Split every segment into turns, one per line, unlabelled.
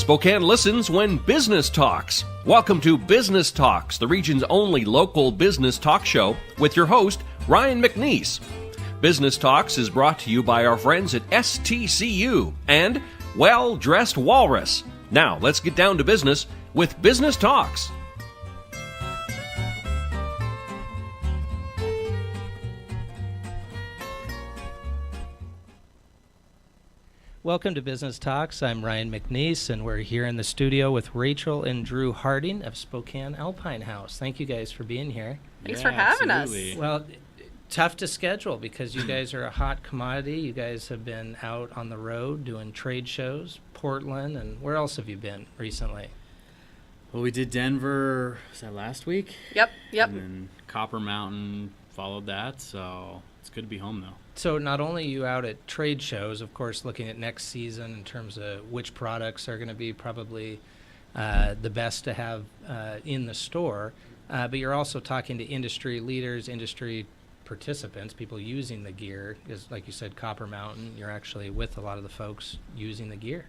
Spokane listens when business talks. Welcome to Business Talks, the region's only local business talk show with your host, Ryan McNeice. Business Talks is brought to you by our friends at STCU and Well Dressed Walrus. Now, let's get down to business with Business Talks.
Welcome to Business Talks. I'm Ryan McNeice, and we're here in the studio with Rachel and Drew Harding of Spokane Alpine Haus. Thank you guys for being here.
Thanks for having
absolutely.
us.
Well, tough to schedule because you guys are a hot commodity. You guys have been out on the road doing trade shows, Portland, and where else have you been recently?
Well, we did Denver, was that last week?
Yep.
And then Copper Mountain followed that, so it's good to be home, though.
So not only are you out at trade shows, of course, looking at next season in terms of which products are going to be probably the best to have in the store, but you're also talking to industry leaders, industry participants, people using the gear. Is like you said, Copper Mountain, you're actually with a lot of the folks using the gear.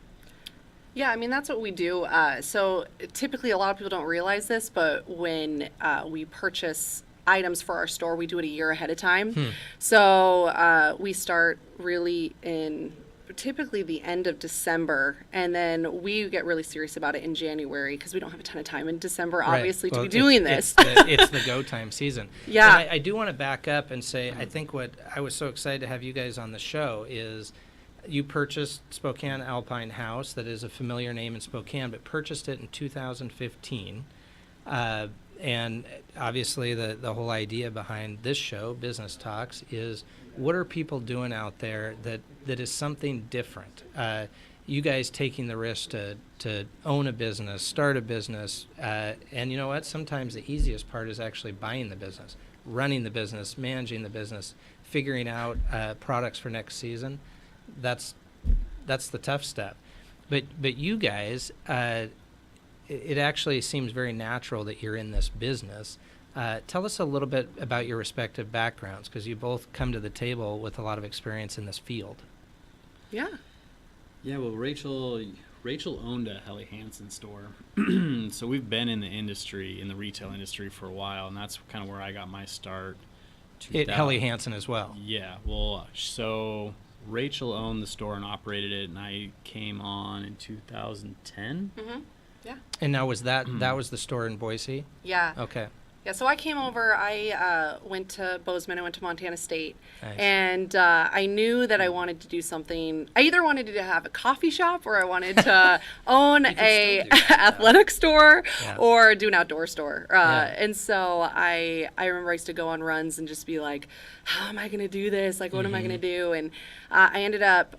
Yeah, I mean, that's what we do. So typically a lot of people don't realize this, but when we purchase items for our store, we do it a year ahead of time. So we start really in typically the end of December, and then we get really serious about it in January because we don't have a ton of time in December, obviously, to be doing this.
It's the go time season.
Yeah.
And I do want to back up and say, I think what I was so excited to have you guys on the show is you purchased Spokane Alpine Haus, that is a familiar name in Spokane, but purchased it in 2015. And obviously the whole idea behind this show, Business Talks, is what are people doing out there that is something different? You guys taking the risk to own a business, start a business, and you know what? Sometimes the easiest part is actually buying the business, running the business, managing the business, figuring out products for next season. That's the tough step. But you guys, it actually seems very natural that you're in this business. Tell us a little bit about your respective backgrounds, because you both come to the table with a lot of experience in this field.
Yeah.
Yeah, well, Rachel owned a Helly Hansen store. So we've been in the industry, in the retail industry for a while, and that's kind of where I got my start.
At Helly Hansen as well.
Yeah, well, so Rachel owned the store and operated it, and I came on in 2010.
Mm-hmm. Yeah.
And now was that was the store in Boise?
Yeah.
Okay.
Yeah, so I came over, I went to Bozeman, I went to Montana State,
Nice.
and I knew that I wanted to do something. I either wanted to have a coffee shop or I wanted to own a athletic store or do an outdoor store. And so I remember I used to go on runs and just be like, how am I going to do this? Like, what am I going to do? And I ended up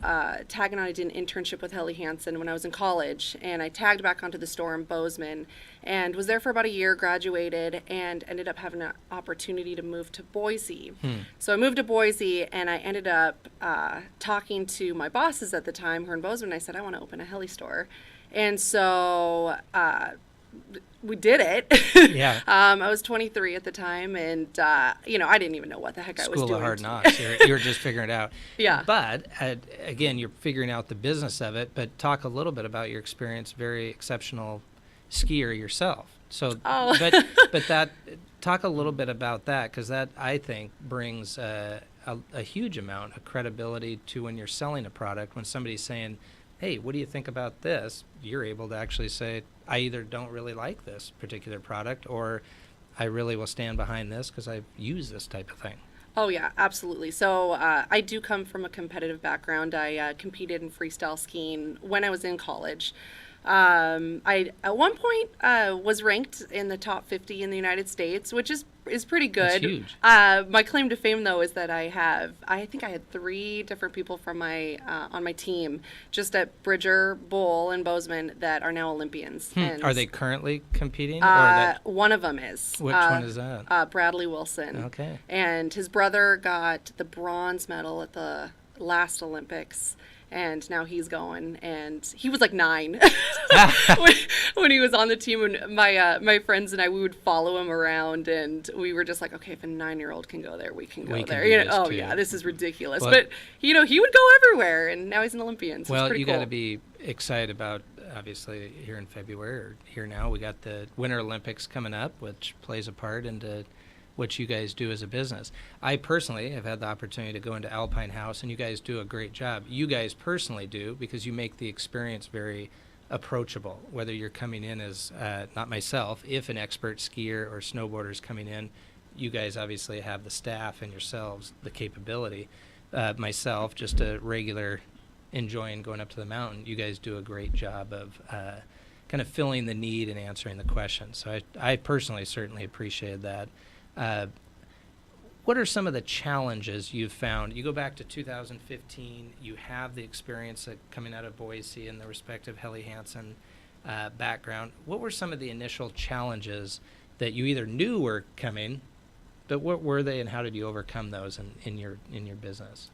tagging on. I did an internship with Helly Hansen when I was in college, and I tagged back onto the store in Bozeman and was there for about a year, graduated, and ended up having an opportunity to move to Boise. So I moved to Boise, and I ended up talking to my bosses at the time who were in Bozeman. I said, I want to open a Helly store. And so we did it.
Yeah.
I was 23 at the time, and I didn't even know what the heck I was doing.
School of Hard Knocks. You were just figuring it out.
Yeah.
But again, you're figuring out the business of it. But talk a little bit about your experience. Very exceptional skier yourself. So, but that talk a little bit about that, because that I think brings a huge amount of credibility to when you're selling a product. When somebody's saying, hey, what do you think about this? You're able to actually say, I either don't really like this particular product, or I really will stand behind this because I've used this type of thing.
Oh, yeah, absolutely. So I do come from a competitive background. I competed in freestyle skiing when I was in college. I, at one point, was ranked in the top 50 in the United States, which is pretty good.
That's huge.
My claim to fame, though, is that I think I had 3 different people from on my team just at Bridger Bowl in Bozeman that are now Olympians. And,
are they currently competing?
One of them is.
Which one is that?
Bradley Wilson.
Okay.
And his brother got the bronze medal at the last Olympics. And now he's going, and he was like 9 when he was on the team. And my friends and I, we would follow him around, and we were just like, okay, if a 9-year-old can go there, we can go there.
Yeah,
this is ridiculous.
Well,
but he would go everywhere, and now he's an Olympian. So
well,
it's pretty
you
cool.
got to be excited about obviously here in February, or here now, we got the Winter Olympics coming up, which plays a part into what you guys do as a business. I personally have had the opportunity to go into Alpine Haus, and you guys do a great job. You guys personally do, because you make the experience very approachable, whether you're coming in as, not myself, if an expert skier or snowboarder is coming in, you guys obviously have the staff and yourselves the capability. Myself, just a regular enjoying going up to the mountain, you guys do a great job of kind of filling the need and answering the questions. So I personally certainly appreciated that. What are some of the challenges you've found? You go back to 2015, you have the experience coming out of Boise and the respective Helly Hansen background. What were some of the initial challenges that you either knew were coming, but what were they, and how did you overcome those in your business?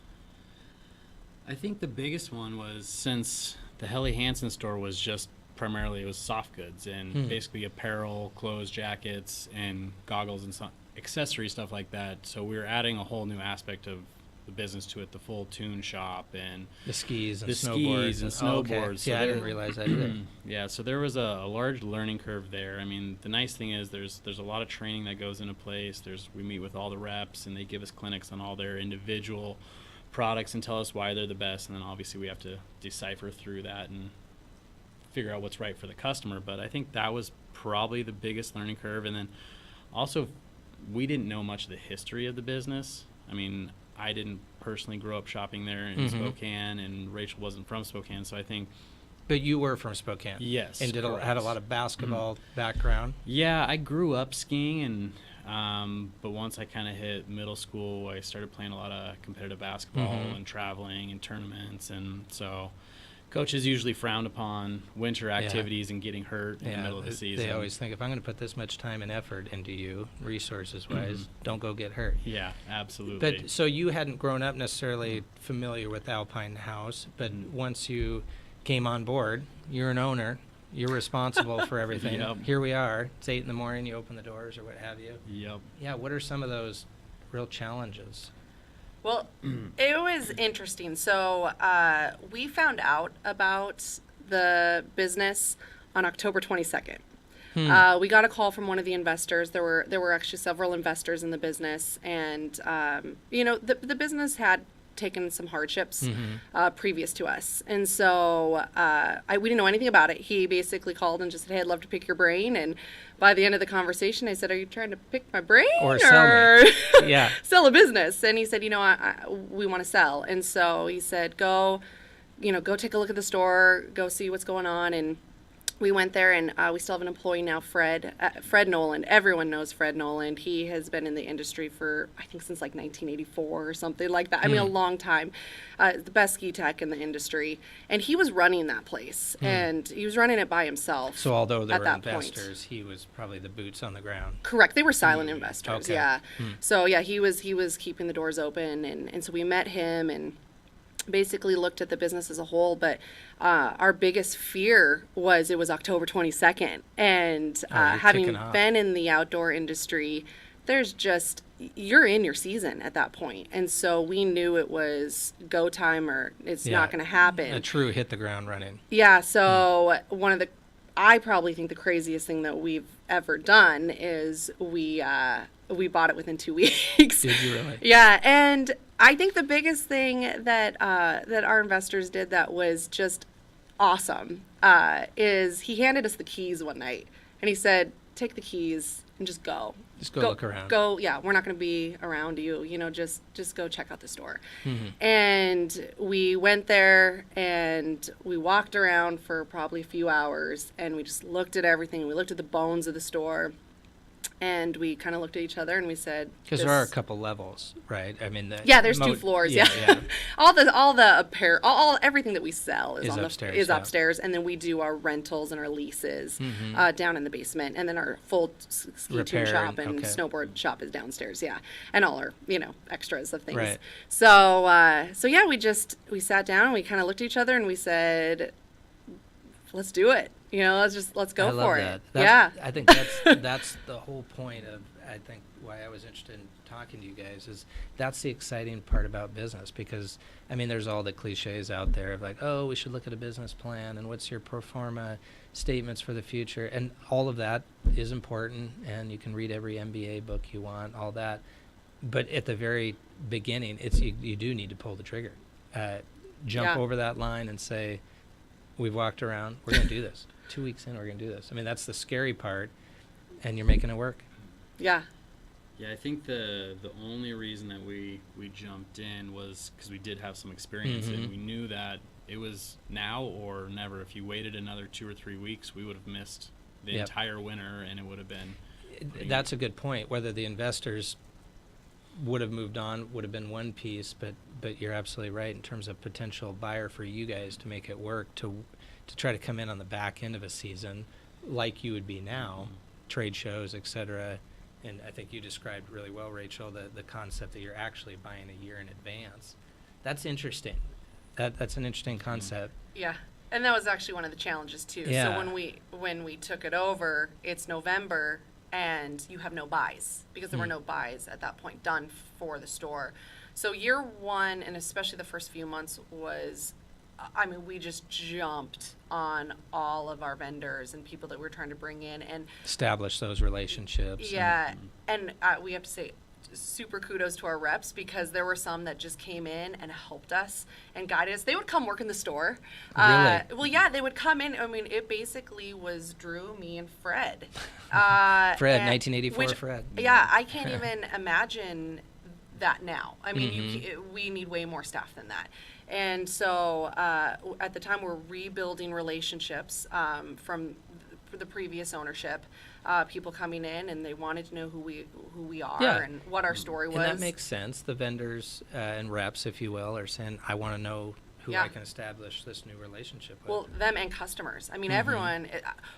I think the biggest one was, since the Helly Hansen store was just primarily, it was soft goods and basically apparel, clothes, jackets, and goggles and accessory stuff like that. So we were adding a whole new aspect of the business to it, the full tune shop and
The skis and
the
snowboards.
skis and snowboards.
Okay.
So
Yeah, I didn't realize that either.
Yeah, so there was a large learning curve there. I mean, the nice thing is there's a lot of training that goes into place. We meet with all the reps, and they give us clinics on all their individual products and tell us why they're the best, and then obviously we have to decipher through that and figure out what's right for the customer. But I think that was probably the biggest learning curve. And then also, we didn't know much of the history of the business. I mean, I didn't personally grow up shopping there in Spokane, and Rachel wasn't from Spokane, so I think...
But you were from Spokane.
Yes,
and
correct.
had a lot of basketball background.
Yeah, I grew up skiing, and but once I kind of hit middle school, I started playing a lot of competitive basketball and traveling and tournaments, and so coaches usually frowned upon winter activities and getting hurt in the middle of the season.
They always think, if I'm going to put this much time and effort into you, resources-wise, don't go get hurt.
Yeah, absolutely.
But so you hadn't grown up necessarily familiar with Alpine Haus, but once you came on board, you're an owner, you're responsible for everything.
Yep.
Here we are, it's 8 in the morning, you open the doors or what have you.
Yep.
Yeah, what are some of those real challenges?
Well, it was interesting. So we found out about the business on October 22nd. We got a call from one of the investors. There were actually several investors in the business, and the business had taken some hardships previous to us, and so we didn't know anything about it. He basically called and just said, "Hey, I'd love to pick your brain." And by the end of the conversation, I said, "Are you trying to pick my brain
or sell me?" Yeah,
sell a business? And he said, we want to sell." And so he said, go take a look at the store, go see what's going on. And we went there, and we still have an employee now, Fred Noland. Everyone knows Fred Noland. He has been in the industry for, I think, since like 1984 or something like that. I mean, a long time. The best ski tech in the industry. And he was running that place, and he was running it by himself.
So although there
at
were
that
investors,
point.
he was probably the boots on the ground.
Correct. They were silent investors,
Okay.
yeah. So, yeah, he was keeping the doors open, and so we met him and basically looked at the business as a whole. But our biggest fear was it was October 22nd, and having been in the outdoor industry, you're in your season at that point. And so we knew it was go time or it's not going to happen.
A true hit the ground running.
Yeah, so I probably think the craziest thing that we've ever done is we bought it within 2 weeks.
Did you really?
Yeah, and I think the biggest thing that our investors did that was just awesome is he handed us the keys one night, and he said, "Take the keys and just go.
Just go look around.
Go, yeah, we're not going to be around you. Just go check out the store." And we went there, and we walked around for probably a few hours, and we just looked at everything. We looked at the bones of the store, and we kind of looked at each other, and we said,
because there are a couple levels, right? I mean,
there's 2 floors. Yeah. all the apparel, everything that we sell is upstairs, and then we do our rentals and our leases down in the basement, and then our full ski tune shop and snowboard shop is downstairs. Yeah, and all our extras of things.
Right.
So yeah, we sat down, and we kind of looked at each other, and we said, "Let's do it. Let's go for it."
I think that's the whole point of, I think, why I was interested in talking to you guys is that's the exciting part about business, because I mean there's all the cliches out there of like, oh, we should look at a business plan and what's your pro forma statements for the future, and all of that is important, and you can read every MBA book you want, all that, but at the very beginning it's you do need to pull the trigger, jump over that line and say, we've walked around, we're going to do this. 2 weeks in, we're going to do this. I mean, that's the scary part, and you're making it work.
Yeah.
Yeah, I think the only reason that we jumped in was because we did have some experience, and we knew that it was now or never. If you waited another 2 or 3 weeks, we would have missed the entire winter, and it would have been...
That's a good point. Whether the investors would have moved on would have been one piece, but you're absolutely right in terms of potential buyer for you guys to make it work, to try to come in on the back end of a season like you would be now, trade shows, etc. And I think you described really well, Rachel, the concept that you're actually buying a year in advance. That's interesting. That's an interesting concept.
Yeah. And that was actually one of the challenges too.
Yeah.
So when we took it over, it's November and you have no buys, because there were no buys at that point done for the store. So year one, and especially the first few months, was, I mean, we just jumped on all of our vendors and people that we were trying to bring in and
establish those relationships.
Yeah, and we have to say super kudos to our reps, because there were some that just came in and helped us and guided us. They would come work in the store.
Really?
Well, yeah, they would come in. I mean, it basically was Drew, me, and Fred.
Fred,
and
1984 Fred.
Yeah, I can't even imagine that now. I mean, we need way more staff than that. And so at the time, we're rebuilding relationships from the previous ownership. People coming in and they wanted to know who we are and what our story was.
And that makes sense. The vendors and reps, if you will, are saying, I want to know who I can establish this new relationship with.
Well, them and customers. I mean, everyone.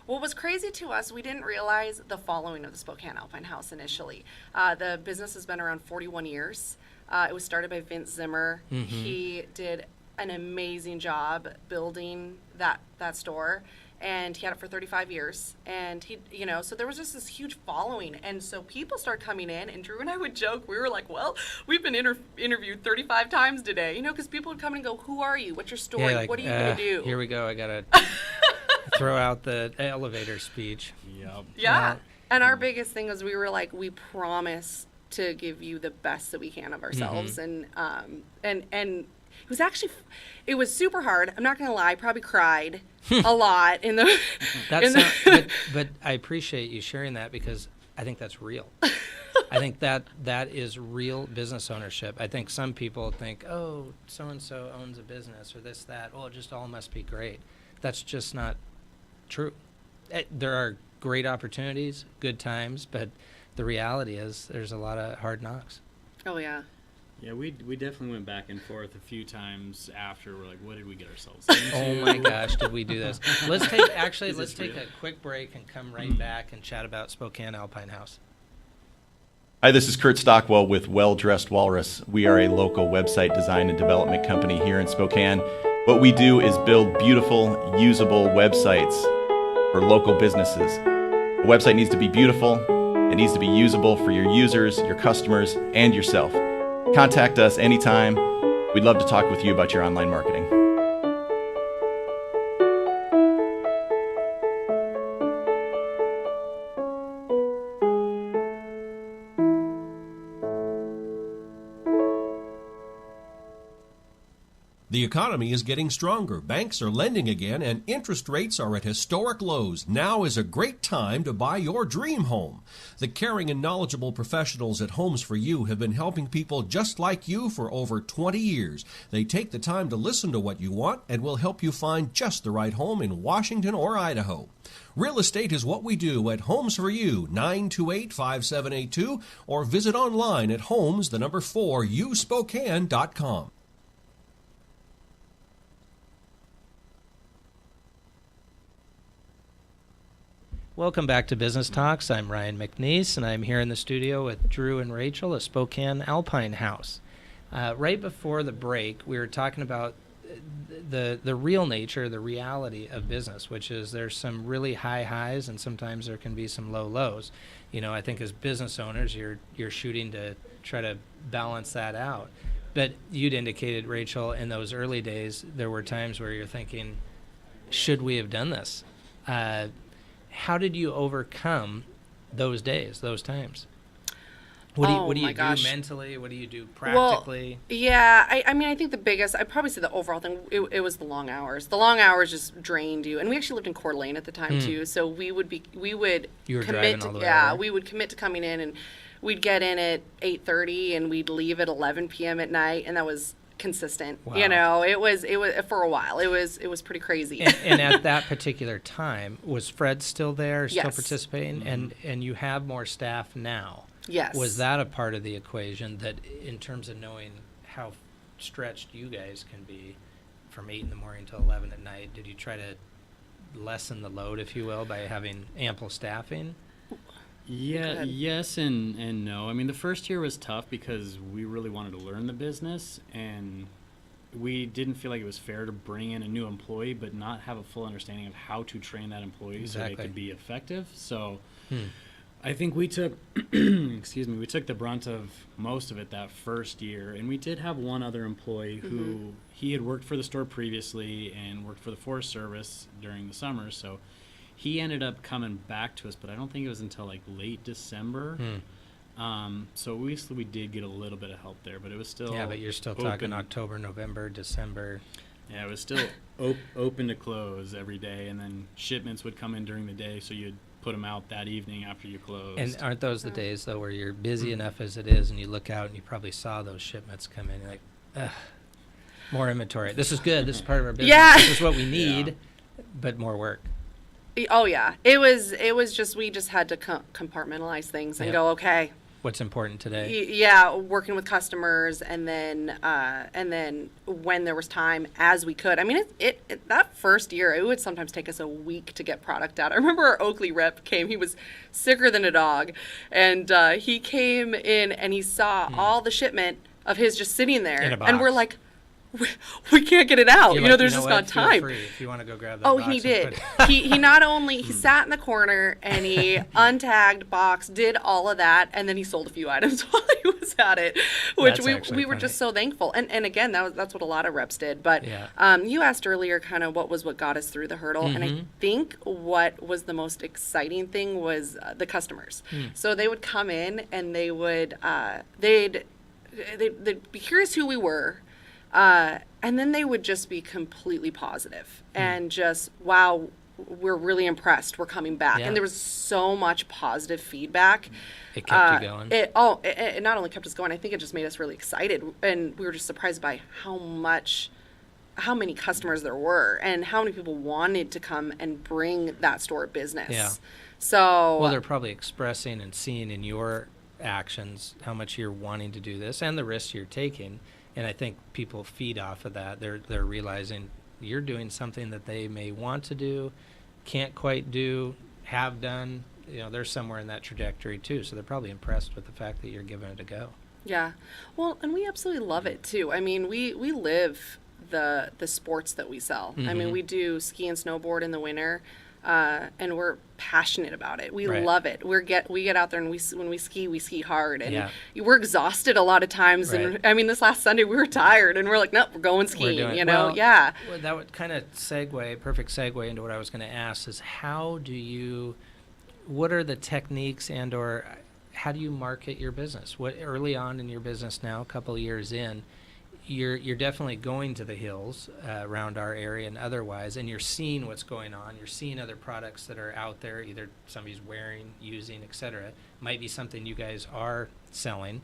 What was crazy to us, we didn't realize the following of the Spokane Alpine Haus initially. The business has been around 41 years. It was started by Vince Zimmer. He did an amazing job building that store. And he had it for 35 years. And he, so there was just this huge following. And so people started coming in, and Drew and I would joke. We were like, well, we've been interviewed 35 times today, because people would come in and go, who are you? What's your story?
Yeah, like,
what are you going to do?
Here we go. I got to throw out the elevator speech.
Yep.
Yeah. And our biggest thing was we were like, we promise to give you the best that we can of ourselves. And it was actually, it was super hard. I'm not going to lie. I probably cried a lot in the.
But I appreciate you sharing that, because I think that's real. I think that is real business ownership. I think some people think, oh, so-and-so owns a business or this, that. Oh, it just all must be great. That's just not true. There are great opportunities, good times, but the reality is there's a lot of hard knocks.
Oh, yeah.
Yeah, we definitely went back and forth a few times after. We're like, what did we get ourselves into?
Oh my gosh, did we do this? Let's take a quick break and come right back and chat about Spokane Alpine Haus.
Hi, this is Kurt Stockwell with Well Dressed Walrus. We are a local website design and development company here in Spokane. What we do is build beautiful, usable websites for local businesses. A website needs to be beautiful, it needs to be usable for your users, your customers, and yourself. Contact us anytime. We'd love to talk with you about your online marketing.
The economy is getting stronger. Banks are lending again, and interest rates are at historic lows. Now is a great time to buy your dream home. The caring and knowledgeable professionals at Homes for You have been helping people just like you for over 20 years. They take the time to listen to what you want and will help you find just the right home in Washington or Idaho. Real estate is what we do at Homes for You, 928-5782, or visit online at homes4uspokane.com.
Welcome back to Business Talks. I'm Ryan McNeice, and I'm here in the studio with Drew and Rachel at Spokane Alpine Haus. Right before the break, we were talking about the real nature, the reality of business, which is there's some really high highs and sometimes there can be some low lows. I think as business owners, you're shooting to try to balance that out. But you'd indicated, Rachel, in those early days, there were times where you're thinking, should we have done this? How did you overcome those days, those times? What do you do mentally? What do you do practically?
Well, yeah, I mean, I think the biggest, I'd probably say the overall thing, it was the long hours. The long hours just drained you. And we actually lived in Coeur d'Alene at the time, too. So we would
You were
commit
driving
to,
all the way
yeah,
over?
we would commit to coming in, and we'd get in at 8:30 and we'd leave at 11 p.m. at night. And that was consistent.
Wow.
You know, it was for a while. It was pretty crazy.
And at that particular time, was Fred still there, still
Yes.
participating? And you have more staff now.
Yes.
Was that a part of the equation that, in terms of knowing how stretched you guys can be from 8 in the morning till 11 at night, did you try to lessen the load, if you will, by having ample staffing?
Yeah, yes and no. I mean, the first year was tough because we really wanted to learn the business, and we didn't feel like it was fair to bring in a new employee but not have a full understanding of how to train that employee so they could be effective. So I think we took we took the brunt of most of it that first year, and we did have one other employee who he had worked for the store previously and worked for the Forest Service during the summer, so he ended up coming back to us, but I don't think it was until like late December. So we did get a little bit of help there, but it was still
Yeah, but you're still talking October, November, December.
Yeah, it was still open to close every day, and then shipments would come in during the day, so you'd put them out that evening after you closed.
And aren't those the days, though, where you're busy enough as it is, and you look out and you probably saw those shipments come in, you're like, ugh, more inventory. This is good. This is part of our business.
Yeah.
This is what we need, but more work.
Oh, yeah. It was just, we just had to compartmentalize things and go, okay.
What's important today?
Yeah, working with customers, and then when there was time, as we could. I mean, it that first year, it would sometimes take us a week to get product out. I remember our Oakley rep came. He was sicker than a dog, and he came in and he saw all the shipment of his just sitting there,
In a box.
and we're like, we can't get it out.
You're
You know,
like,
there's
"You
just
know
not
what? Feel
time.
free if you want to go grab that
Oh,
box
he
and
did.
put it-"
he not only he sat in the corner and he untagged box, did all of that, and then he sold a few items while he was at it, which
That's
we
actually
were just
funny.
so thankful. And again, that's what a lot of reps did. But
Yeah.
you asked earlier kind of what got us through the hurdle, and I think what was the most exciting thing was the customers. So they would come in and they would they'd be curious who we were. And then they would just be completely positive and just, wow, we're really impressed. We're coming back.
Yeah.
And there was so much positive feedback.
It kept you going.
It not only kept us going, I think it just made us really excited. And we were just surprised by how many customers there were and how many people wanted to come and bring that store business.
Yeah.
So,
Well, they're probably expressing and seeing in your actions how much you're wanting to do this and the risks you're taking. And I think people feed off of that. They're realizing you're doing something that they may want to do, can't quite do, have done. You know, they're somewhere in that trajectory too. So they're probably impressed with the fact that you're giving it a go.
yeah. Well, and we absolutely love it too. I mean, we live the sports that we sell. I mean, we do ski and snowboard in the winter. And we're passionate about it. We
Right.
love it. We get out there, and when we ski hard, and
Yeah.
we're exhausted a lot of times.
Right.
And I mean, this last Sunday we were tired, and we're like, nope, we're going skiing.
doing it.
You know,
Well,
yeah.
Well, that would kind of perfect segue into what I was going to ask is what are the techniques or how do you market your business? What early on in your business now, a couple of years in, you're definitely going to the hills around our area and otherwise, and you're seeing what's going on. You're seeing other products that are out there, either somebody's wearing, using, etc. Might be something you guys are selling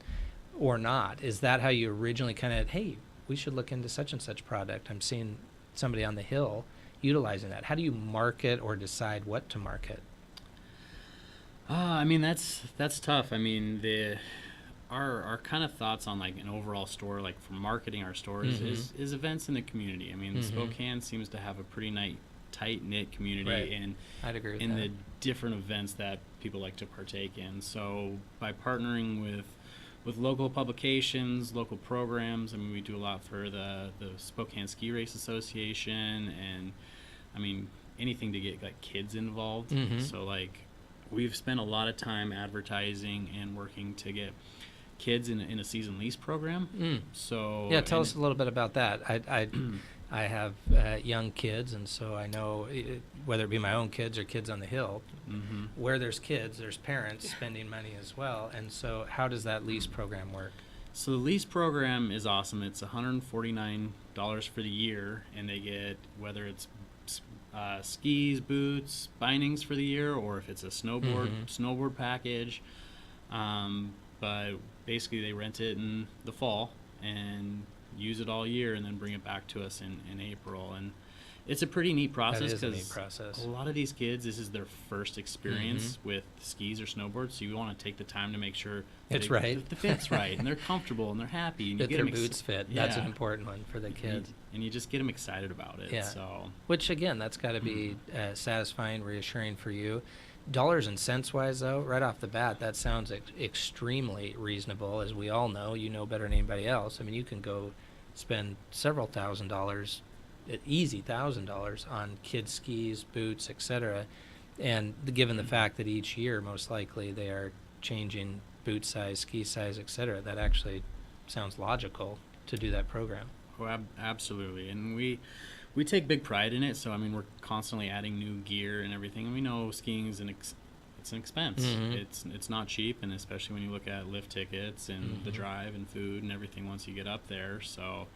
or not. Is that how you originally kind of, hey, we should look into such and such product? I'm seeing somebody on the hill utilizing that. How do you market or decide what to market?
I mean, that's tough. I mean, our kind of thoughts on like an overall store, like for marketing our stores, is events in the community. I mean, Spokane seems to have a pretty tight knit community,
Right.
and
I'd agree with
in
that.
the different events that people like to partake in. So by partnering with local publications, local programs, I mean, we do a lot for the Spokane Ski Race Association, and I mean anything to get like kids involved. So like we've spent a lot of time advertising and working to get kids in a season lease program. So
Yeah, tell us a little bit about that. I have young kids, and so I know whether it be my own kids or kids on the hill, where there's kids, there's parents spending money as well. And so how does that lease program work?
So the lease program is awesome. It's $149 for the year, and they get, whether it's skis, boots, bindings for the year, or if it's a snowboard package. But basically they rent it in the fall and use it all year and then bring it back to us in April. And it's a pretty neat process because a lot of these kids, this is their first experience with skis or snowboards, so you want to take the time to make sure
it's right.
The fit's right, and they're comfortable and they're happy. And
that
you
their boots fit. That's an important one for the kids.
And you just get them excited about it.
Yeah.
So.
Which, again, that's got to be satisfying, reassuring for you. Dollars and cents wise, though, right off the bat, that sounds extremely reasonable. As we all know, you know better than anybody else. I mean, you can go spend several $1,000s, easy $1,000 on kids' skis, boots, etc. And given the fact that each year, most likely, they are changing boot size, ski size, etc., that actually sounds logical to do that program.
Oh, absolutely. And we take big pride in it. So, I mean, we're constantly adding new gear and everything. And we know skiing is it's an expense. It's not cheap, and especially when you look at lift tickets and the drive and food and everything once you get up there. So,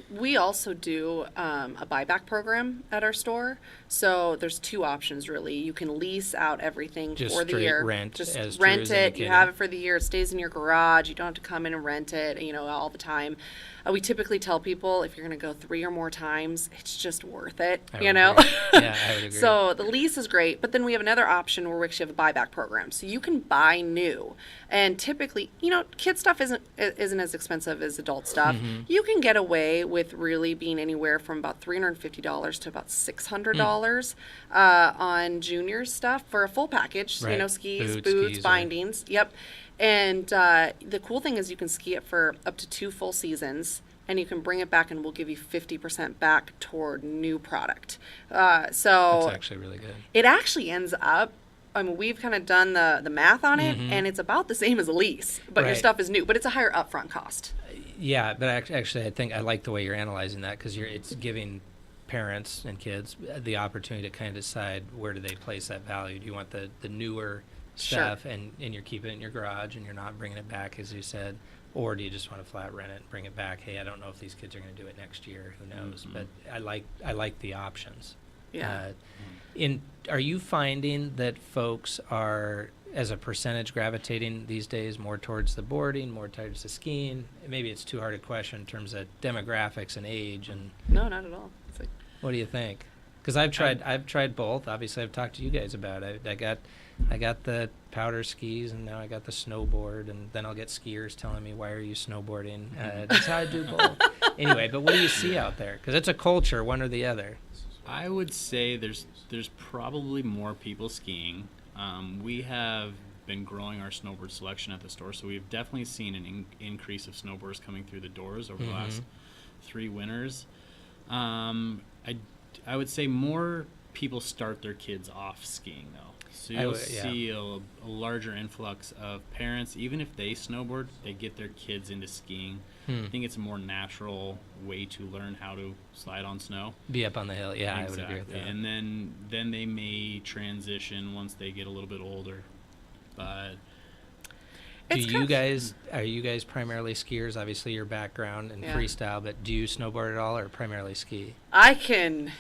we also do a buyback program at our store. So there's two options really. You can lease out everything
Just
for the
straight
year.
rent,
Just
as Drew
rent
is
it.
indicating.
You have it for the year. It stays in your garage. You don't have to come in and rent it, all the time. We typically tell people if you're going to go 3 or more times, it's just worth it,
I would agree. Yeah, I would agree.
So the lease is great, but then we have another option where we actually have a buyback program. So you can buy new, and typically, kid stuff isn't as expensive as adult stuff. You can get away with really being anywhere from about $350 to about $600 on junior stuff for a full package.
Right.
Skis, boots,
skis,
bindings. Yep. And the cool thing is you can ski it for up to 2 full seasons, and you can bring it back, and we'll give you 50% back toward new product. So
that's actually really good.
it actually ends up, I mean, we've kind of done the math on it, and it's about the same as a lease, but your
Right.
stuff is new, but it's a higher upfront cost.
Yeah, but actually, I think I like the way you're analyzing that, because it's giving parents and kids the opportunity to kind of decide where do they place that value. Do you want the newer stuff, and you're keeping it in your garage and you're not bringing it back, as you said, or do you just want to flat rent it and bring it back? Hey, I don't know if these kids are going to do it next year. Who knows? But I like the options.
Yeah.
Are you finding that folks are, as a percentage, gravitating these days more towards the boarding, more towards the skiing? Maybe it's too hard a question in terms of demographics and age. And
No, not at all. It's like,
what do you think? Because I've tried both. Obviously, I've talked to you guys about it. I got the powder skis, and now I got the snowboard, and then I'll get skiers telling me, why are you snowboarding? That's how I do both. Anyway, but what do you see out there? Because it's a culture, one or the other.
I would say there's probably more people skiing. We have been growing our snowboard selection at the store, so we've definitely seen an increase of snowboarders coming through the doors over the last 3 winters. I would say more people start their kids off skiing, though. So you'll see a larger influx of parents, even if they snowboard, they get their kids into skiing. I think it's a more natural way to learn how to slide on snow.
Be up on the hill. Yeah,
Exactly.
I would agree with that.
And then they may transition once they get a little bit older. But
are you guys primarily skiers? Obviously, your background in freestyle, but do you snowboard at all, or primarily ski?
I can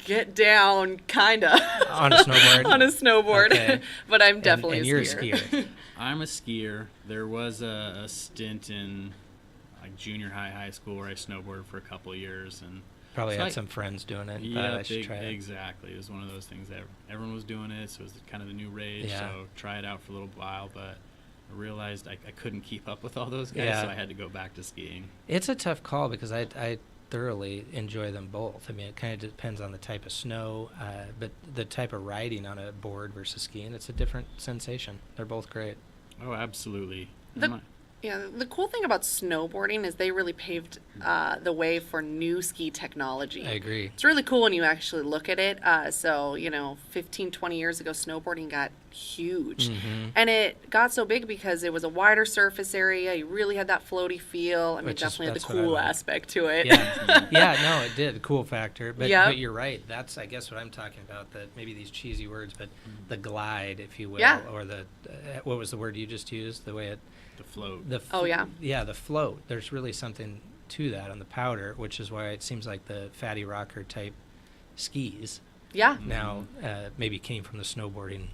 get down, kind of.
On a snowboard?
On a snowboard.
Okay.
But I'm definitely
and
a
you're
skier.
a skier.
I'm a skier. There was a stint in junior high school where I snowboarded for a couple of years, and
Probably had some friends doing it.
Yeah,
I should try it.
exactly. It was one of those things that everyone was doing it, so it was kind of the new rage.
Yeah.
So try it out for a little while, but I realized I couldn't keep up with all those guys, so I had to go back to skiing.
It's a tough call because I thoroughly enjoy them both. I mean, it kind of depends on the type of snow, but the type of riding on a board versus skiing, it's a different sensation. They're both great.
Oh, absolutely.
The cool thing about snowboarding is they really paved the way for new ski technology.
I agree.
It's really cool when you actually look at it. So, 15, 20 years ago, snowboarding got huge. And it got so big because it was a wider surface area. You really had that floaty feel. I mean, definitely had the cool aspect to it.
Yeah, no, it did. The cool factor. But you're right. That's, I guess, what I'm talking about. That maybe these cheesy words, but the glide, if you will, or the what was the word you just used? The way it
The float.
Yeah, the float. There's really something to that on the powder, which is why it seems like the fatty rocker type skis now maybe came from the snowboarding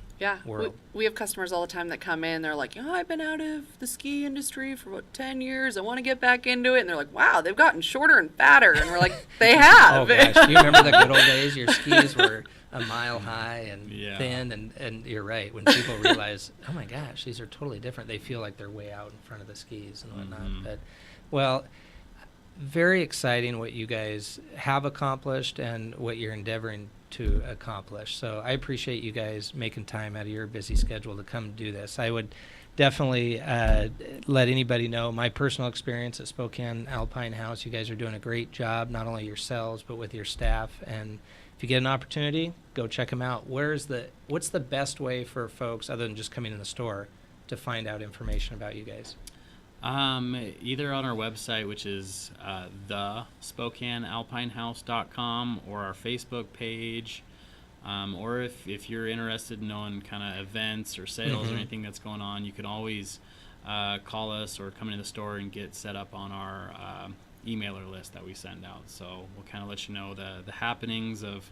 world.
We have customers all the time that come in. They're like, I've been out of the ski industry for about 10 years. I want to get back into it. And they're like, wow, they've gotten shorter and fatter. And we're like, they have.
Oh, gosh. Do you remember the good old days? Your skis were a mile high and thin. And you're right. When people realize, oh, my gosh, these are totally different, they feel like they're way out in front of the skis and whatnot. But, well, very exciting what you guys have accomplished and what you're endeavoring to accomplish. So I appreciate you guys making time out of your busy schedule to come do this. I would definitely let anybody know my personal experience at Spokane Alpine Haus. You guys are doing a great job, not only yourselves, but with your staff. And if you get an opportunity, go check them out. What's the best way for folks, other than just coming in the store, to find out information about you guys?
Either on our website, which is the SpokaneAlpineHaus.com, or our Facebook page, or if you're interested in knowing kind of events or sales or anything that's going on, you can always call us or come into the store and get set up on our emailer list that we send out. So we'll kind of let you know the happenings of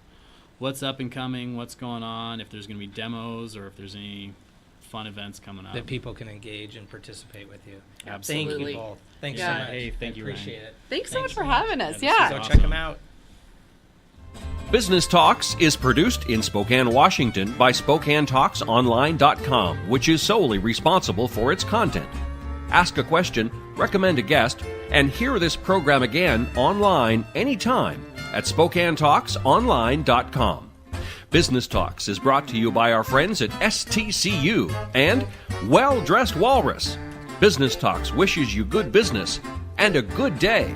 what's up and coming, what's going on, if there's going to be demos or if there's any fun events coming up
that people can engage and participate with you.
Absolutely.
Thank you both. Thanks so much.
Hey, thank you,
Appreciate
Ryan.
it.
Thanks so much for having us.
Go
awesome.
check them out.
Business Talks is produced in Spokane, Washington by SpokaneTalksOnline.com, which is solely responsible for its content. Ask a question, recommend a guest, and hear this program again online anytime at SpokaneTalksOnline.com. Business Talks is brought to you by our friends at STCU and Well Dressed Walrus. Business Talks wishes you good business and a good day.